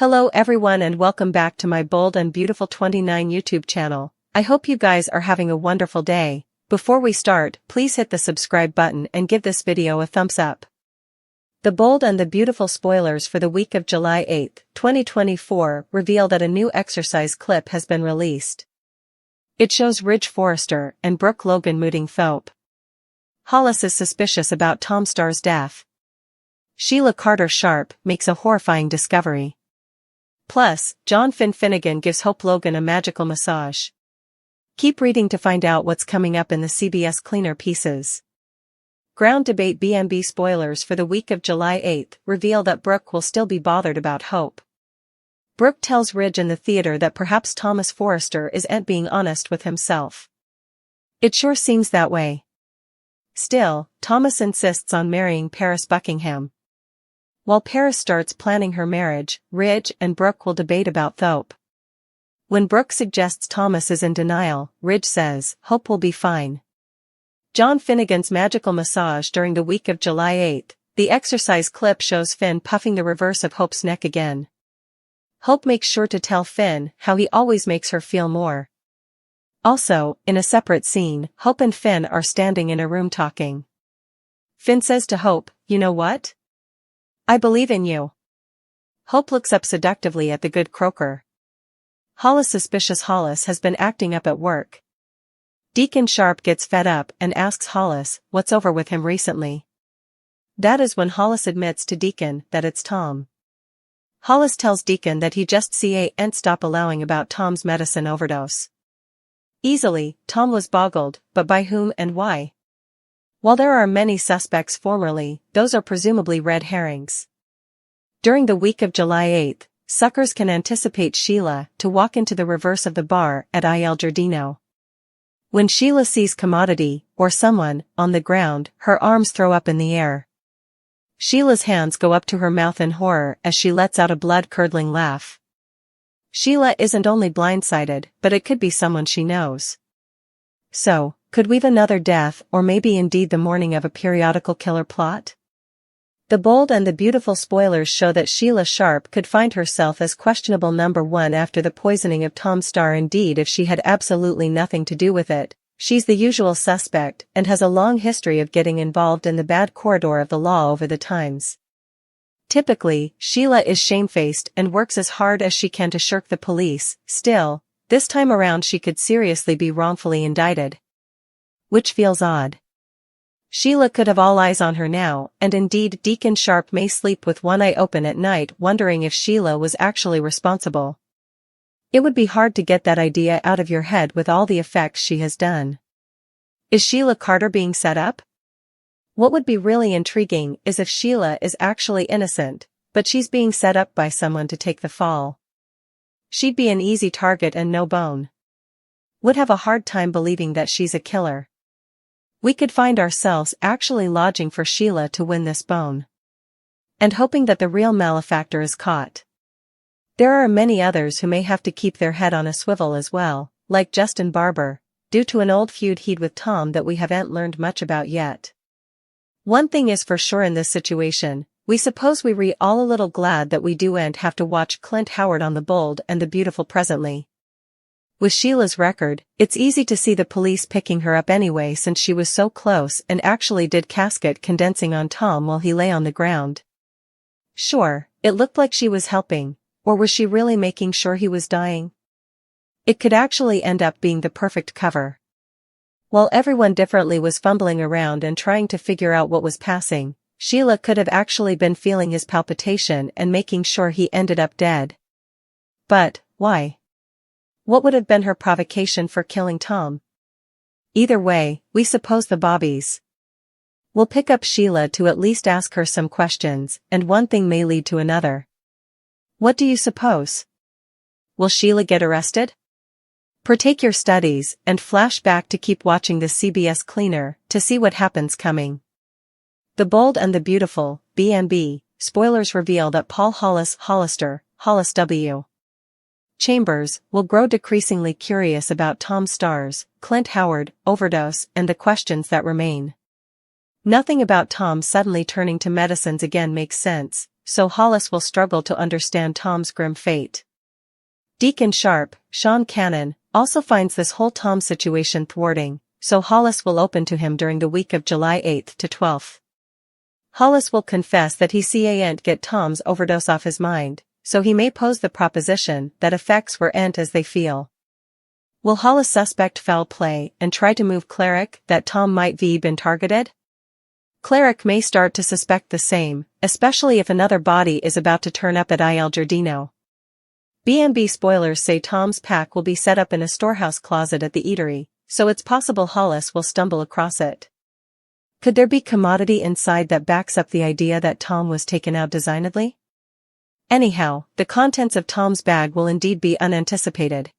Hello everyone and welcome back to my Bold and Beautiful 29 YouTube channel. I hope you guys are having a wonderful day. Before we start, please hit the subscribe button and give this video a thumbs up. The Bold and the Beautiful spoilers for the week of July 8, 2024 reveal that a new exercise clip has been released. It shows Ridge Forrester and Brooke Logan mooting Thope. Hollis is suspicious about Tom Starr's death. Sheila Carter Sharp makes a horrifying discovery. Plus, John Finnegan gives Hope Logan a magical massage. Keep reading to find out what's coming up in the CBS Cleaner pieces. Ground Debate B&B spoilers for the week of July 8 reveal that Brooke will still be bothered about Hope. Brooke tells Ridge in the theater that perhaps Thomas Forrester isn't being honest with himself. It sure seems that way. Still, Thomas insists on marrying Paris Buckingham. While Paris starts planning her marriage, Ridge and Brooke will debate about Thope. When Brooke suggests Thomas is in denial, Ridge says, Hope will be fine. John Finnegan's magical massage during the week of July 8, the exercise clip shows Finn puffing the reverse of Hope's neck again. Hope makes sure to tell Finn how he always makes her feel more. Also, in a separate scene, Hope and Finn are standing in a room talking. Finn says to Hope, "You know what? I believe in you." Hope looks up seductively at the good croaker. Hollis suspicious Hollis has been acting up at work. Deacon Sharp gets fed up and asks Hollis what's over with him recently. That is when Hollis admits to Deacon that it's Tom. Hollis tells Deacon that he just can't stop allowing about Tom's medicine overdose. Easily, Tom was boggled, but by whom and why? While there are many suspects formerly, those are presumably red herrings. During the week of July 8, suckers can anticipate Sheila to walk into the reverse of the bar at Il Giardino. When Sheila sees commodity, or someone, on the ground, her arms throw up in the air. Sheila's hands go up to her mouth in horror as she lets out a blood-curdling laugh. Sheila isn't only blindsided, but it could be someone she knows. So, could weave another death or maybe indeed the morning of a periodical killer plot? The Bold and the Beautiful spoilers show that Sheila Sharp could find herself as questionable number one after the poisoning of Tom Starr. Indeed, if she had absolutely nothing to do with it, she's the usual suspect and has a long history of getting involved in the bad corridor of the law over the times. Typically, Sheila is shamefaced and works as hard as she can to shirk the police. Still, this time around she could seriously be wrongfully indicted. Which feels odd. Sheila could have all eyes on her now, and indeed Deacon Sharp may sleep with one eye open at night wondering if Sheila was actually responsible. It would be hard to get that idea out of your head with all the effects she has done. Is Sheila Carter being set up? What would be really intriguing is if Sheila is actually innocent, but she's being set up by someone to take the fall. She'd be an easy target and no bone. Would have a hard time believing that she's a killer. We could find ourselves actually lodging for Sheila to win this bone. And hoping that the real malefactor is caught. There are many others who may have to keep their head on a swivel as well, like Justin Barber, due to an old feud he'd with Tom that we haven't learned much about yet. One thing is for sure in this situation, we suppose we all a little glad that we do'n't have to watch Clint Howard on The Bold and the Beautiful presently. With Sheila's record, it's easy to see the police picking her up anyway since she was so close and actually did casket condensing on Tom while he lay on the ground. Sure, it looked like she was helping, or was she really making sure he was dying? It could actually end up being the perfect cover. While everyone differently was fumbling around and trying to figure out what was passing, Sheila could have actually been feeling his palpitation and making sure he ended up dead. But, why? What would have been her provocation for killing Tom? Either way, we suppose the bobbies will pick up Sheila to at least ask her some questions, and one thing may lead to another. What do you suppose? Will Sheila get arrested? Partake your studies and flash back to keep watching the CBS Cleaner to see what happens coming. The Bold and the Beautiful, B&B, spoilers reveal that Paul Hollister, Hollis W. Chambers, will grow decreasingly curious about Tom Starr's, Clint Howard, overdose and the questions that remain. Nothing about Tom suddenly turning to medicines again makes sense, so Hollis will struggle to understand Tom's grim fate. Deacon Sharp, Sean Cannon, also finds this whole Tom situation thwarting, so Hollis will open to him during the week of July 8th to 12th. Hollis will confess that he can't get Tom's overdose off his mind, so he may pose the proposition that effects were ain't as they feel. Will Hollis suspect foul play and try to move Cleric that Tom might be been targeted? Cleric may start to suspect the same, especially if another body is about to turn up at Il Giardino. B&B spoilers say Tom's pack will be set up in a storehouse closet at the eatery, so it's possible Hollis will stumble across it. Could there be commodity inside that backs up the idea that Tom was taken out designedly? Anyhow, the contents of Tom's bag will indeed be unanticipated.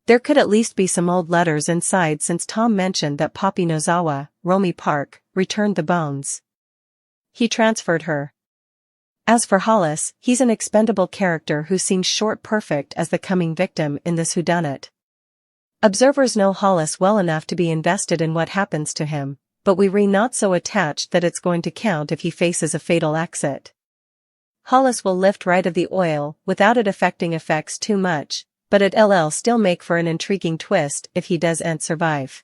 There could at least be some old letters inside since Tom mentioned that Poppy Nozawa, Romy Park, returned the bones. He transferred her. As for Hollis, he's an expendable character who seems short perfect as the coming victim in this whodunit. Observers know Hollis well enough to be invested in what happens to him, but we're not so attached that it's going to count if he faces a fatal exit. Hollis will lift right of the oil without it affecting effects too much, but it'll still make for an intriguing twist if he doesn't survive.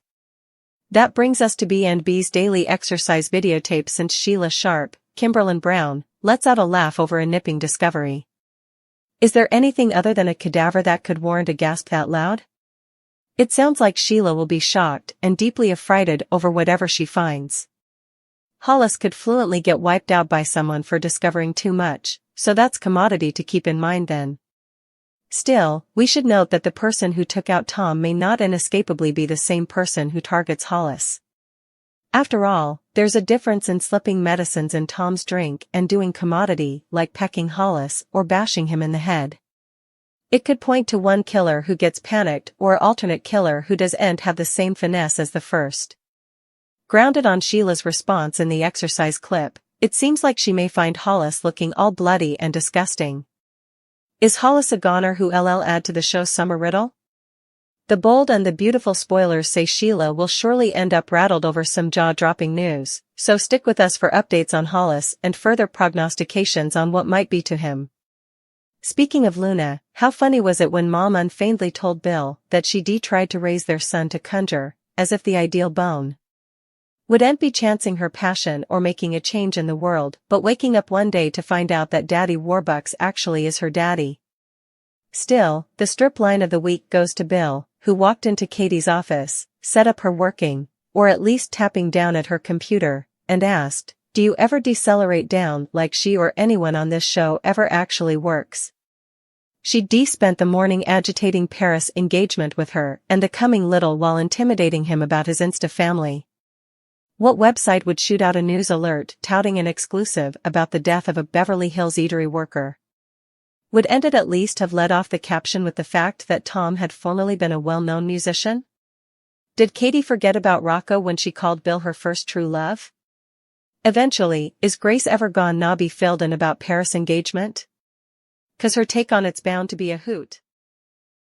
That brings us to B&B's daily exercise videotape since Sheila Sharp, Kimberlyn Brown, lets out a laugh over a nipping discovery. Is there anything other than a cadaver that could warrant a gasp that loud? It sounds like Sheila will be shocked and deeply affrighted over whatever she finds. Hollis could fluently get wiped out by someone for discovering too much, so that's commodity to keep in mind then. Still, we should note that the person who took out Tom may not inescapably be the same person who targets Hollis. After all, there's a difference in slipping medicines in Tom's drink and doing commodity like pecking Hollis or bashing him in the head. It could point to one killer who gets panicked or alternate killer who doesn't have the same finesse as the first. Grounded on Sheila's response in the exercise clip, it seems like she may find Hollis looking all bloody and disgusting. Is Hollis a goner who'll add to the show's summer riddle? The Bold and the Beautiful spoilers say Sheila will surely end up rattled over some jaw-dropping news, so stick with us for updates on Hollis and further prognostications on what might be to him. Speaking of Luna, how funny was it when Mom unfeignedly told Bill that she'd tried to raise their son to conjure, as if the ideal bone wouldn't be chancing her passion or making a change in the world, but waking up one day to find out that Daddy Warbucks actually is her daddy. Still, the strip line of the week goes to Bill, who walked into Katie's office, set up her working, or at least tapping down at her computer, and asked, "Do you ever decelerate down like she or anyone on this show ever actually works?" She'd spent the morning agitating Paris' engagement with her and the coming little while intimidating him about his Insta family. What website would shoot out a news alert touting an exclusive about the death of a Beverly Hills eatery worker? Would it at least have led off the caption with the fact that Tom had formerly been a well-known musician? Did Katie forget about Rocco when she called Bill her first true love? Eventually, is Grace ever gone knobby filled in about Paris' engagement? 'Cause her take on it's bound to be a hoot.